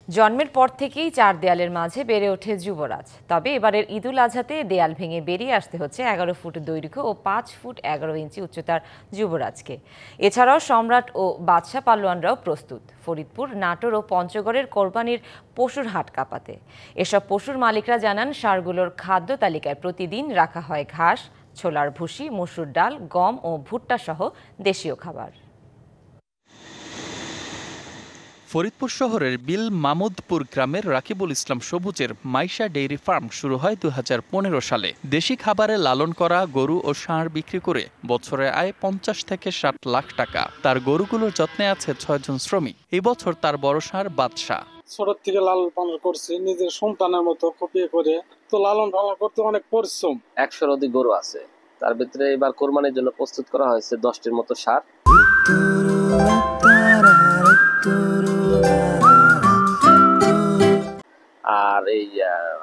জন্মের পর থেকেই চার দেয়ালের মাঝে বেড়ে ওঠে যুবরাজ। তবে এবারের ঈদুল আজহাতে দেয়াল ভেঙে বেরিয়ে আসতে হচ্ছে 11 ফুট দৈর্ঘ্য ও 5 ফুট 11 ইঞ্চি উচ্চতার যুবরাজকে। এছাড়াও সম্রাট ও বাদশা পালোয়ানরাও প্রস্তুত ফরিদপুর, নাটোর ও পঞ্চগড়ের কোরবানির পশুর হাট কাঁপাতে। এসব পশুর মালিকরা জানান, ষাঁড়গুলোর খাদ্য তালিকায় প্রতিদিন রাখা হয় ঘাস, ছোলার ভুসি, মসুর ডাল, গম ও ভুট্টা সহ দেশীয় খাবার। ফরিদপুর শহরের বিল মামুদপুর গ্রামের রাকিবুল ইসলাম সবুজের মাইশা ডেইরি ফার্ম শুরু হয় 2015 সালে। দেশি খাবারে লালন করা গরু ও ষাঁড় বিক্রি করে বছরে আয় 50 থেকে 60 লাখ টাকা। তার গরুগুলোর যত্নে আছে 6 জন শ্রমিক। এই বছর তার বড় ষাঁড় বাদশা। ছোট থেকে লালন পালন করছি, নিজের সন্তানের মতো কপিয়ে করে। তো লালন পালন করতে অনেক পরিশ্রম। 100-র অধিক গরু আছে, তার ভিতরে এবার কোরবানির জন্য প্রস্তুত করা হয়েছে 10টির মতো ষাঁড়। আর এই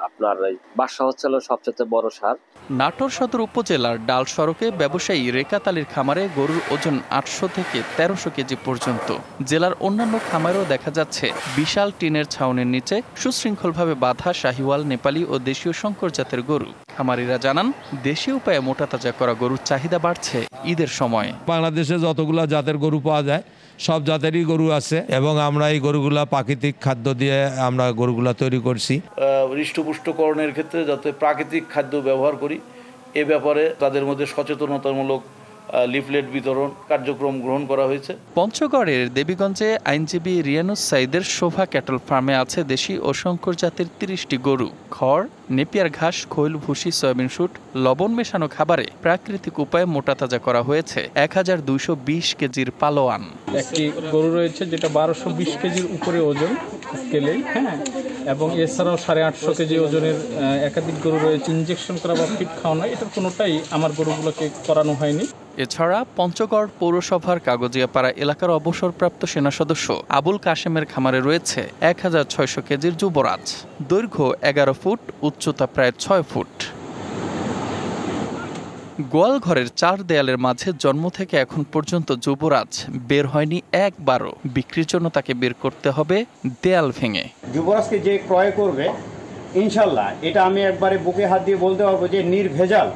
আপনার বাদশা হচ্ছে সবচেয়ে বড় ষাঁড়। নাটোর সদর উপজেলার ডাল সড়কে ব্যবসায়ী রেকাত আলীর খামারে গরুর ওজন 800 থেকে 1300 কেজি পর্যন্ত। জেলার অন্যান্য খামারেও দেখা যাচ্ছে বিশাল টিনের ছাউনির নিচে সুশৃঙ্খলভাবে বাঁধা শাহিওয়াল, নেপালি ও দেশীয় শঙ্কর জাতের গরু। খামারিরা জানান, দেশীয় উপায়ে মোটা তাজা করা গরুর চাহিদা বাড়ছে ঈদের সময়। বাংলাদেশে যতগুলা জাতের গরু পাওয়া যায় সব জাতেরই গরু আছে এবং আমরা এই গরুগুলা প্রাকৃতিক খাদ্য দিয়ে আমরা গরুগুলা তৈরি করছি। হৃষ্টপুষ্টকরণের ক্ষেত্রে যাতে প্রাকৃতিক খাদ্য ব্যবহার করি এ ব্যাপারে তাদের মধ্যে সচেতনতামূলক লিফলেট বিতরণ কার্যক্রম গ্রহণ করা হয়েছে। পঞ্চগড়ের দেবীগঞ্জে আইনজীবী রিয়ানুস সাইদের শোভা ক্যাটল ফার্মে আছে দেশি ও শঙ্কর জাতের 30টি গরু। খড়, নেপিয়ার ঘাস, খৈল, ভুসি, সয়াবিন শুট, লবণ মেশানো খাবারে প্রাকৃতিক উপায়ে মোটা তাজা করা হয়েছে 1220 কেজির পালোয়ান। একটি গরু রয়েছে যেটা 1220 কেজির উপরে ওজন স্কেলে, হ্যাঁ, এবং এছাড়াও 850 কেজি ওজনের একাধিক গরু রয়েছে। ইনজেকশন করা বা ফিট খাওয়ানো, এটার কোনোটাই আমার গরুগুলোকে করানো হয়নি। এছাড়া পঞ্চগড় পৌরসভার কাগজিয়াপাড়া এলাকার অবসরপ্রাপ্ত সেনা সদস্য আবুল কাশেমের খামারে রয়েছে 1600 কেজির যুবরাজ। দৈর্ঘ্য 11 ফুট, উচ্চতা প্রায় 6 ফুট। গোয়াল ঘরের 4 দেয়ালের মাঝে জন্ম থেকে এখন পর্যন্ত যুবরাজ বের হয়নি একবারও। বিক্রির জন্য তাকে বের করতে হবে দেয়াল ভেঙে। যুবরাজকে যে ক্রয় করবে, ইনশাল্লাহ এটা আমি একবারে বুকে হাত দিয়ে বলতে পারবো যে নির্ভেজাল,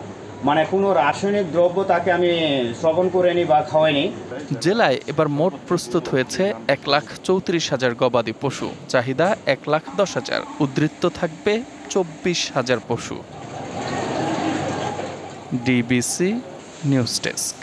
মানে কোনো রাসায়নিক দ্রব্য তাকে আমি শ্রবণ করিনি বা খাওয়াইনি। জেলায় এবার মোট প্রস্তুত হয়েছে 1,34,000 গবাদি পশু। চাহিদা 1,10,000। উদ্বৃত্ত থাকবে 24,000 পশু। DBC news desk.